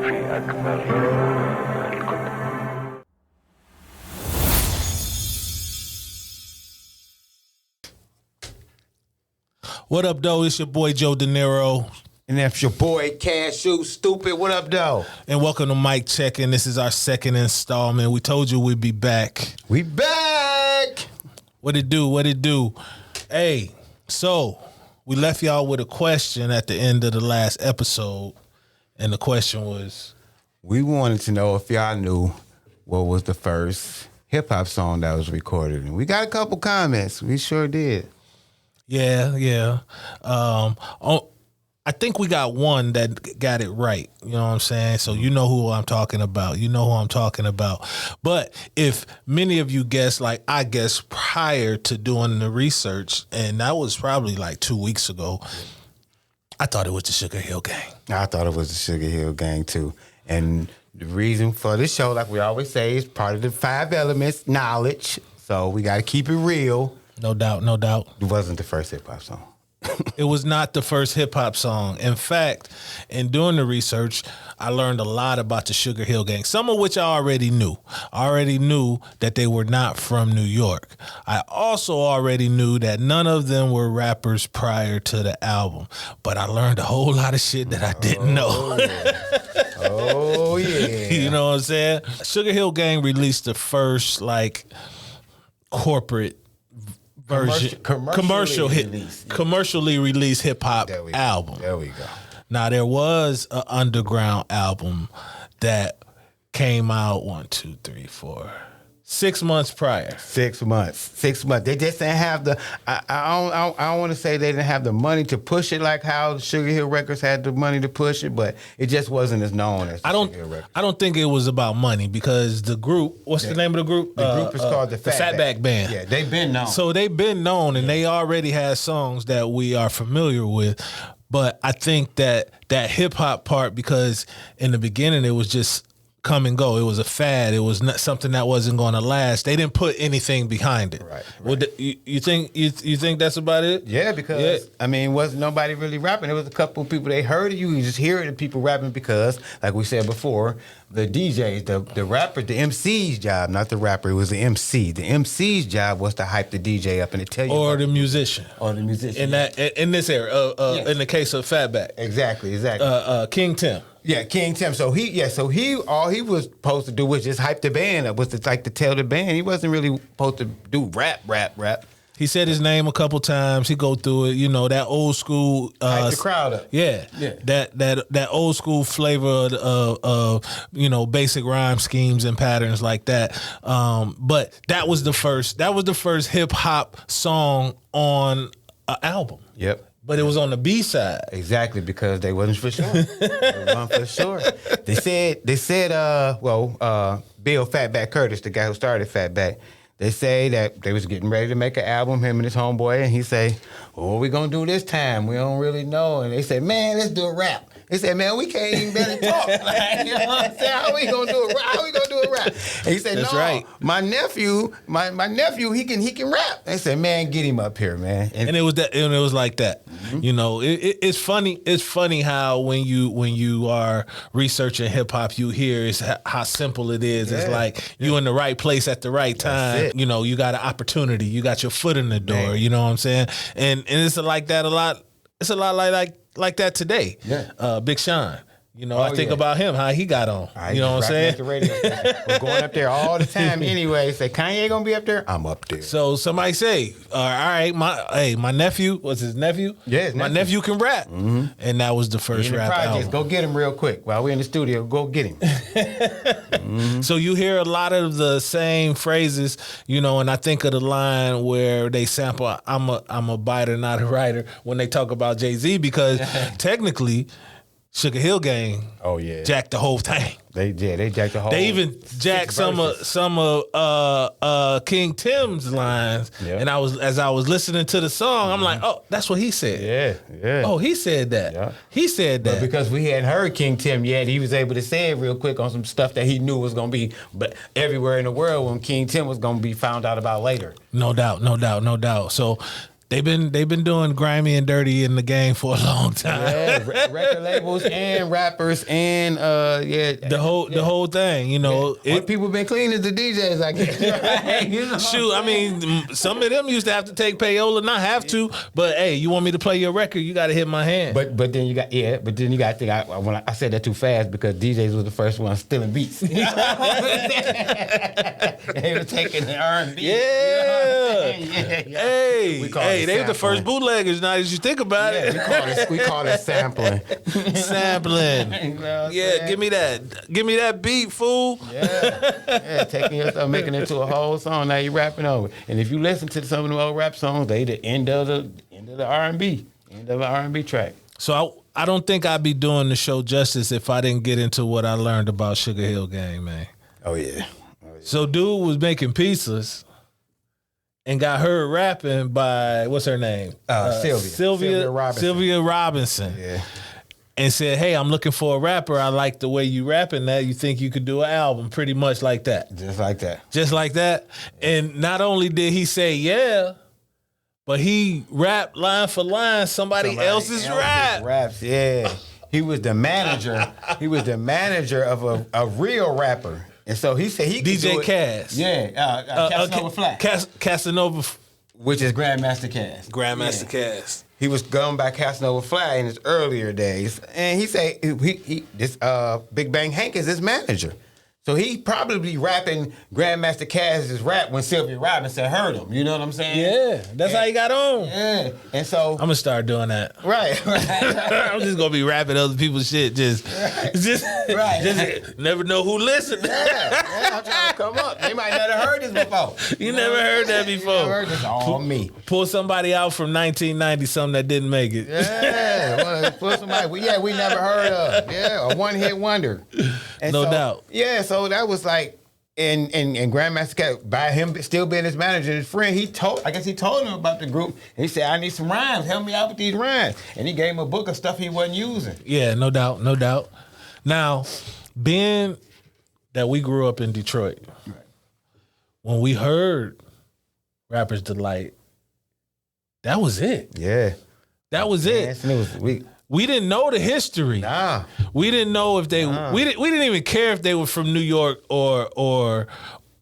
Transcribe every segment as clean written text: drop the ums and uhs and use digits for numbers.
في أكبر الكتب. What up, though? It's your boy Joe De Niro. And that's your boy Cashew Stupid. What up, though? And welcome to Mike Checkin. This is our second installment. We told you we'd be back. We back. What it do? What it do? Hey, so we left y'all with a question at the end of the last episode. And the question was, We wanted to know if y'all knew what was the first hip-hop song that was recorded. And we got a couple comments. We sure did. yeah. I think we got one that got it right. You know what I'm saying? So you know who I'm talking about. But if many of you guessed, like I guessed prior to doing the research, and that was probably like 2 weeks ago, I thought it was the Sugar Hill Gang. I thought it was the Sugar Hill Gang, too. And the reason for this show, like we always say, is part of the 5 elements, knowledge. So we got to keep it real. No doubt. It wasn't the first hip-hop song. It was not the first hip-hop song. In fact, in doing the research, I learned a lot about the Sugar Hill Gang, some of which I already knew. I already knew that they were not from New York. I also already knew that none of them were rappers prior to the album. But I learned a whole lot of shit that I didn't know. Oh, yeah. You know what I'm saying? Sugar Hill Gang released the first, like, corporate version, commercially released hip hop album. There we go. Now there was an underground album that came out 6 months prior. 6 months. They just didn't have the. I don't want to say they didn't have the money to push it like how Sugar Hill Records had the money to push it, but it just wasn't as known as Sugar Hill Records. I don't think it was about money because the group. What's the name of the group? The group is called the Fatback Band. Yeah, they've been known. So they've been known, and they already had songs that we are familiar with. But I think that hip hop part, because in the beginning it was just come and go. It was a fad. It was not something that wasn't going to last. They didn't put anything behind it. Right. You think that's about it? Yeah, because I mean, wasn't nobody really rapping. There was a couple of people, they heard of you. You just hear it of people rapping because, like we said before, the DJs, the rapper, the MC's job, not the rapper, it was the MC. The MC's job was to hype the DJ up and to tell you. Or the musician. In this era, in the case of Fatback. Exactly. King Tim. Yeah, King Tim. So he all he was supposed to do was just hype the band up, was to tell the band. He wasn't really supposed to do rap. He said his name a couple times. He go through it, that old school hype the crowd up. Yeah. That old school flavor of basic rhyme schemes and patterns like that. But that was the first hip hop song on an album. Yep. But it was on the B side. Exactly, because they wasn't for sure. They said, Bill Fatback Curtis, the guy who started Fatback, they say that they was getting ready to make an album, him and his homeboy, and he say, well, what we gonna do this time? We don't really know. And they said, man, let's do a rap. They said, man, we can't even barely talk. Like, you know what I'm saying? How we gonna do a rap? And he said, that's no, right. My nephew, he can rap. They said, man, get him up here, man. And it was like that. Mm-hmm. It's funny. It's funny how when you are researching hip hop, you hear how simple it is. Yeah. It's like you in the right place at the right time. You got an opportunity. You got your foot in the door. Man. You know what I'm saying? And it's like that a lot. It's a lot like that today. Yeah. Big Sean. I think about him, how he got on. You know what I'm saying? At the radio station. We're going up there all the time anyway. Say, Kanye gonna be up there? I'm up there. So somebody say, all right, my nephew, was his nephew? Yeah, my nephew can rap. Mm-hmm. And that was the first rap album. Go get him real quick. While we're in the studio, go get him. Mm-hmm. So you hear a lot of the same phrases, and I think of the line where they sample, I'm a biter, not a writer, when they talk about Jay-Z, because technically, Sugar Hill Gang, jacked the whole thing. They jacked the whole. They even jacked some of King Tim's lines, and as I was listening to the song, I'm like, oh, that's what he said. Yeah. Oh, he said that. Yeah. He said that. But because we hadn't heard King Tim yet, he was able to say it real quick on some stuff that he knew was gonna be, but everywhere in the world when King Tim was gonna be found out about later. No doubt. So They've been doing grimy and dirty in the game for a long time. Yeah, record labels and rappers and the whole thing. You know, what people been clean is the DJs, I guess. Right? You know shoot, I mean, some of them used to have to take payola, not have to, but hey, you want me to play your record, you got to hit my hand. But then you got to think I said that too fast because DJs was the first ones stealing beats. They were taking the R&B. Yeah. Yeah. Hey, they were the first bootleggers. Now that you think about it, we call it sampling. Sampling. You know Yeah, give me that beat, fool. Yeah, taking your stuff, making it into a whole song. Now you rapping over. And if you listen to some of the old rap songs, they the end of the R&B, end of an R&B track. So I don't think I'd be doing the show justice if I didn't get into what I learned about Sugar Hill Gang, man. Oh yeah. So dude was making pizzas and got heard rapping by, what's her name? Sylvia Robinson. Sylvia Robinson. Yeah. And said, hey, I'm looking for a rapper. I like the way you rapping that. You think you could do an album pretty much like that. Just like that. Just like that. And not only did he say yeah, but he rapped line for line somebody else's rap. Raps, yeah. He was the manager. He was the manager of a real rapper. And so he said he could DJ do it. Cass. Yeah, Casanova Flack. Casanova. Which is Grandmaster Cass. Grandmaster Cass. He was going by Casanova Flack in his earlier days. And he said this Big Bang Hank is his manager. So he probably rapping Grandmaster Cass's rap when Sylvia Robinson heard him. You know what I'm saying? Yeah, that's how he got on. Yeah. And so I'm gonna start doing that. Right. I'm just gonna be rapping other people's shit. Just never know who listened. Yeah, I'm trying to come up. They might not have heard this before. You never heard that before. You never heard this all me. Pull somebody out from 1990 something that didn't make it. Yeah, pull somebody. We never heard of. Yeah, a one-hit wonder. And no doubt. Yeah, so that was like, and Grandmaster Cass, by him still being his manager, his friend, I guess he told him about the group. And he said, I need some rhymes. Help me out with these rhymes. And he gave him a book of stuff he wasn't using. Yeah, no doubt. Now, being that we grew up in Detroit, right, when we heard Rapper's Delight, that was it. Yeah. That was it. We didn't know the history. Nah. We didn't know if they. We didn't even care if they were from New York or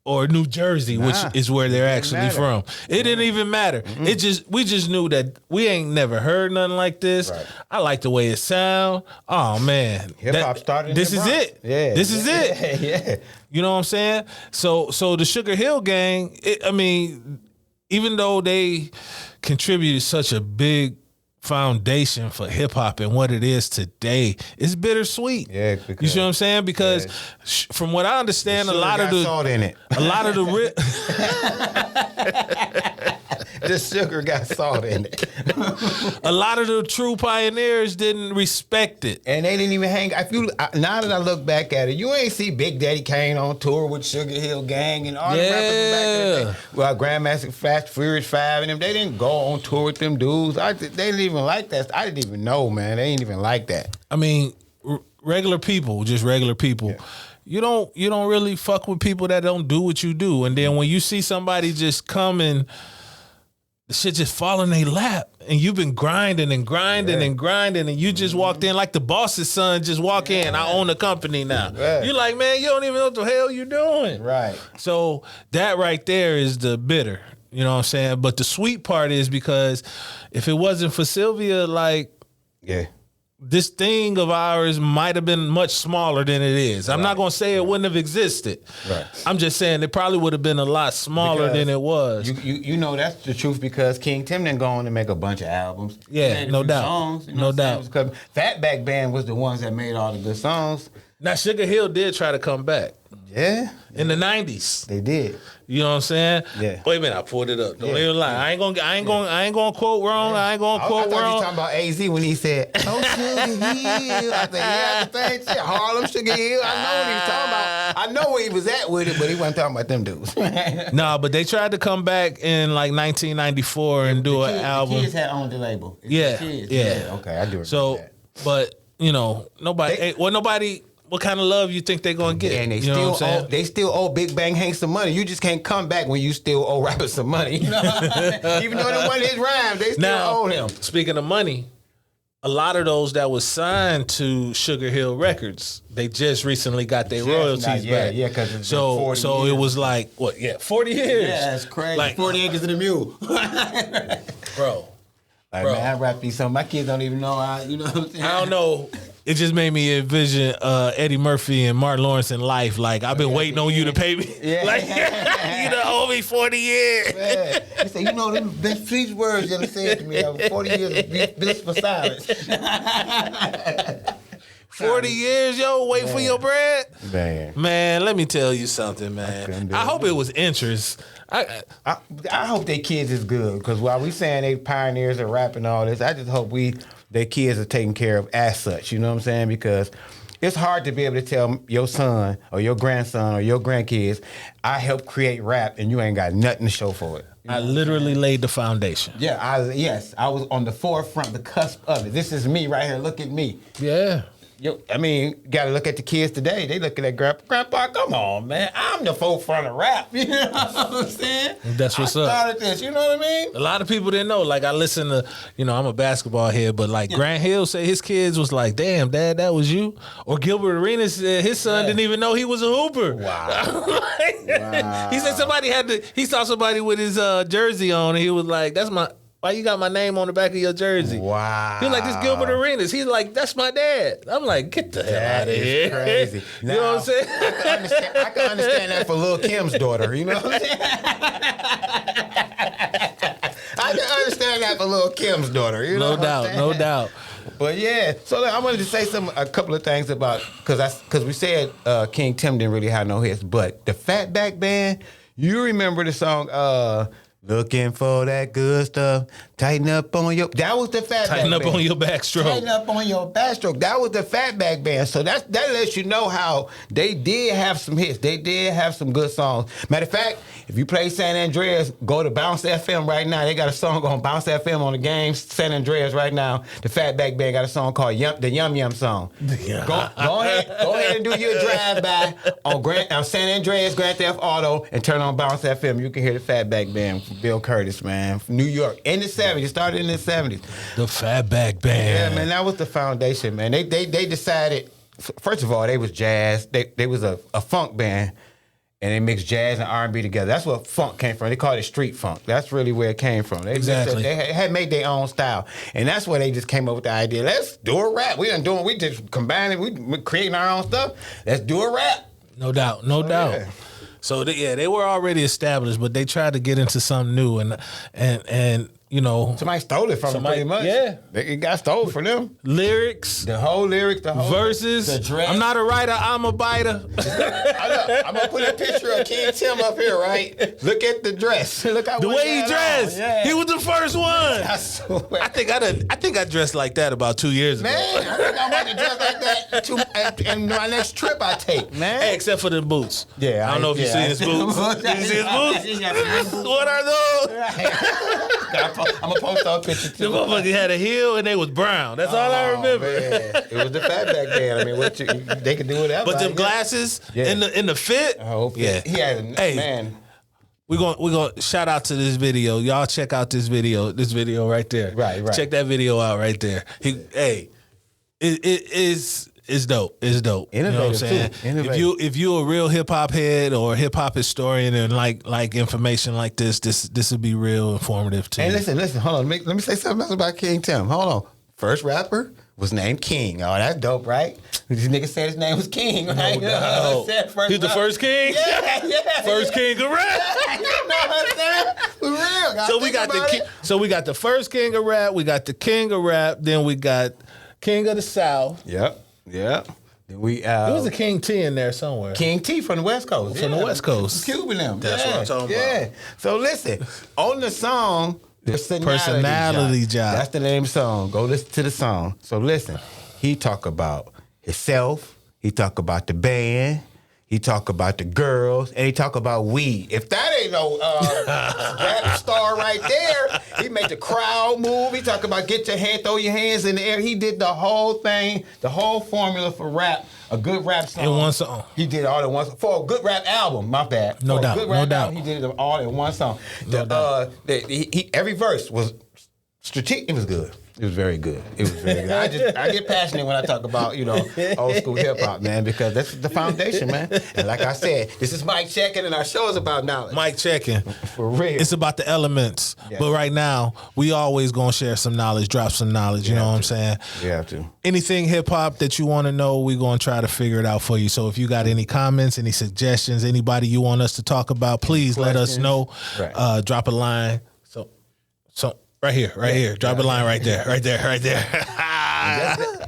New Jersey, which is where they're actually from. It didn't even matter. Mm-hmm. We just knew that we ain't never heard nothing like this. Right. I like the way it sound. Oh man, hip hop started. This is it. Yeah. This is it. Yeah. You know what I'm saying? So the Sugar Hill Gang. Even though they contributed such a big foundation for hip hop and what it is today, it's bittersweet. Yeah, you see what I'm saying? Because from what I understand, a lot of the the sugar got salt in it. A lot of the true pioneers didn't respect it, and they didn't even hang. Now that I look back at it, you ain't see Big Daddy Kane on tour with Sugar Hill Gang and all the rappers from back in the day. Well, Grandmaster Fast Furious 5 and them, they didn't go on tour with them dudes. They didn't even like that. I didn't even know, man. They ain't even like that. I mean, regular people, just regular people. Yeah. You don't really fuck with people that don't do what you do, and then when you see somebody just come and the shit just fall in their lap, and you've been grinding and you just walked in like the boss's son just walk in. I own a company now. Right. You're like, man, you don't even know what the hell you're doing. Right. So that right there is the bitter. You know what I'm saying? But the sweet part is because if it wasn't for Sylvia, this thing of ours might have been much smaller than it is. I'm not going to say it wouldn't have existed. Right. I'm just saying it probably would have been a lot smaller than it was. You know that's the truth because King Tim didn't go on to make a bunch of albums. Yeah, no doubt. Songs, no doubt. Fatback Band was the ones that made all the good songs. Now Sugar Hill did try to come back. Yeah. In the 90s. They did. You know what I'm saying? Yeah. Wait a minute, I pulled it up. Don't even lie. I ain't gonna quote wrong. I ain't gonna quote wrong. I thought you talking about AZ when he said, "Oh Sugar Hill." I said, yeah, the same shit. Harlem Sugar Hill. I know what he was talking about. I know where he was at with it, but he wasn't talking about them dudes. Nah, but they tried to come back in like 1994 and do an album. The Kids had owned the label. Yeah. Okay, I do remember that. But nobody. what kind of love you think they're gonna get? And you know what I'm saying? they still owe Big Bang Hank some money. You just can't come back when you still owe rappers some money. You know? Even though it wasn't his rhyme, they still owe him. Speaking of money, a lot of those that was signed to Sugar Hill Records, they just recently got their royalties back. Yeah, because it's so 40 so years. it was like what? Yeah, 40 years. Yeah, that's crazy. Like 40 acres and a mule. bro. Like, Bro. man, I rap these songs. My kids don't even know how, you know what I'm saying? I don't know. It just made me envision Eddie Murphy and Martin Lawrence in life. Like, I've been waiting on you to pay me. Yeah. Like, you done owe me 40 years. Man, he said, you know, them best sweet words you ever said to me. 40 years of bliss for silence. 40 years, yo, wait for your bread? Man, let me tell you something, man. I hope it was interest. I hope their kids is good, because while we saying they pioneers of rap and all this, I just hope their kids are taken care of as such, you know what I'm saying? Because it's hard to be able to tell your son or your grandson or your grandkids, I helped create rap and you ain't got nothing to show for it. I literally laid the foundation. Yeah, I was on the forefront, the cusp of it. This is me right here, look at me. Yeah. I mean, got to look at the kids today. They looking at Grandpa, come on, man. I'm the forefront of rap. You know what I'm saying? That's what's up. I started this, you know what I mean? A lot of people didn't know. Like, I listen to, I'm a basketball head, but like Grant Hill said his kids was like, damn, Dad, that was you? Or Gilbert Arenas said his son didn't even know he was a hooper. Wow. Wow. He said he saw somebody with his jersey on and he was like, why you got my name on the back of your jersey? Wow. He was like, this Gilbert Arenas. He's like, that's my dad. I'm like, get the hell out of here. Crazy. You know what I'm saying? I can understand that for Lil Kim's daughter. You know what I'm saying? I can understand that for Lil Kim's daughter. You know No doubt. But yeah, so I wanted to say a couple of things about, because we said King Tim didn't really have no hits, but the Fatback Band, you remember the song Looking for that good stuff. Tighten up on your. That was the Fatback Band. Tighten up on your backstroke. Tighten up on your backstroke. That was the Fatback Band. So that lets you know how they did have some hits. They did have some good songs. Matter of fact, if you play San Andreas, go to Bounce FM right now. They got a song on Bounce FM on the game San Andreas right now. The Fatback Band got a song called the Yum Yum song. Go ahead and do your drive-by on San Andreas Grand Theft Auto and turn on Bounce FM. You can hear the Fatback Band. Bill Curtis, man, from New York in the 70s. It started in the 70s. The Fatback Band. Yeah, man, that was the foundation, man. They decided, first of all, they was jazz. They was a funk band, and they mixed jazz and R&B together. That's where funk came from. They called it street funk. That's really where it came from. Exactly. They had made their own style, and that's where they just came up with the idea. Let's do a rap. We just combining. We creating our own stuff. Let's do a rap. No doubt. Yeah. So they were already established, but they tried to get into something new, and somebody stole it from them pretty much. Yeah, it got stolen from them. Lyrics, the whole verses. The dress. I'm not a writer, I'm a biter. I'm gonna put a picture of King Tim up here, right? Look at the dress. Look how the way he dressed. Yeah. He was the first one. I swear. I think I dressed like that about 2 years ago. Man, I think I'm about to dress like that and my next trip I take, man. Hey, except for the boots. Yeah, I don't know if you seen his boots. Did you see his boots? What are those? I'm gonna post a picture too. The motherfucker had a heel and they was brown. That's all I remember. Man. It was the Fatback Band. I mean, they could do whatever. But them glasses in the fit. I hope. Yeah. He had man. We're gonna shout out to this video. Y'all check out this video. This video right there. Right. Check that video out right there. It's dope. It's dope. Innovative, you know what I'm saying? too. Innovative. If you a real hip hop head or hip hop historian and like information like this would be real informative too. And listen, hold on. Let me say something else about King Tim. Hold on. First rapper was named King. Oh, that's dope, right? This nigga said his name was King, right? No. He's the first king? Yeah. First king of rap. You know what I'm saying? For real. So we got the first king of rap, we got the king of rap, then we got King of the South. Yep. Then we there was a King T in there somewhere. King T from the West Coast. From the West Coast. Cuban them. That's what I'm talking about. Yeah. So listen, on the song, the Personality Job. That's the name of the song. Go listen to the song. So listen, he talk about himself. He talk about the band. He talk about the girls, and he talk about weed. If that ain't no rap star right there. He made the crowd move. He talked about get your hand, throw your hands in the air. He did the whole thing, the whole formula for rap. A good rap song. In one song. He did it all in one song. For a good rap album, my bad. No For doubt, a good rap no doubt. album, he did it all in one song. No doubt. Every verse was strategic. It was good. It was very good. It was very good. I get passionate when I talk about, old school hip hop, man, because that's the foundation, man. And like I said, this is Mike Checkin, and our show is about knowledge. Mike Checkin. For real. It's about the elements. Yeah. But right now, we always gonna share some knowledge, drop some knowledge, you know what I'm saying? We have to. Anything hip hop that you want to know, we're gonna try to figure it out for you. So if you got any comments, any suggestions, anybody you want us to talk about, please let us know. Right. Drop a line. So right here. Drop a line right there.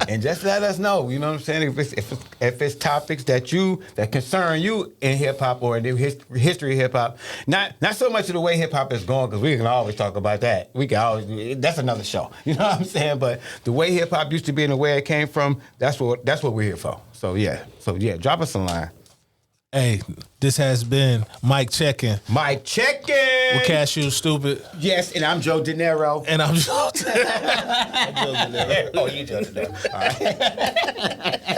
And just let us know, you know what I'm saying? If it's topics that concern you in hip hop or in the history of hip hop, not so much of the way hip hop is going, because we can always talk about that. That's another show. You know what I'm saying? But the way hip hop used to be and the way it came from, that's what we're here for. So yeah, drop us a line. Hey, this has been Mike Checkin. Mike Checkin. With Cashew Stupid. Yes, and I'm Joe De Niro. And I'm Joe. Oh, you Joe De Niro. All right.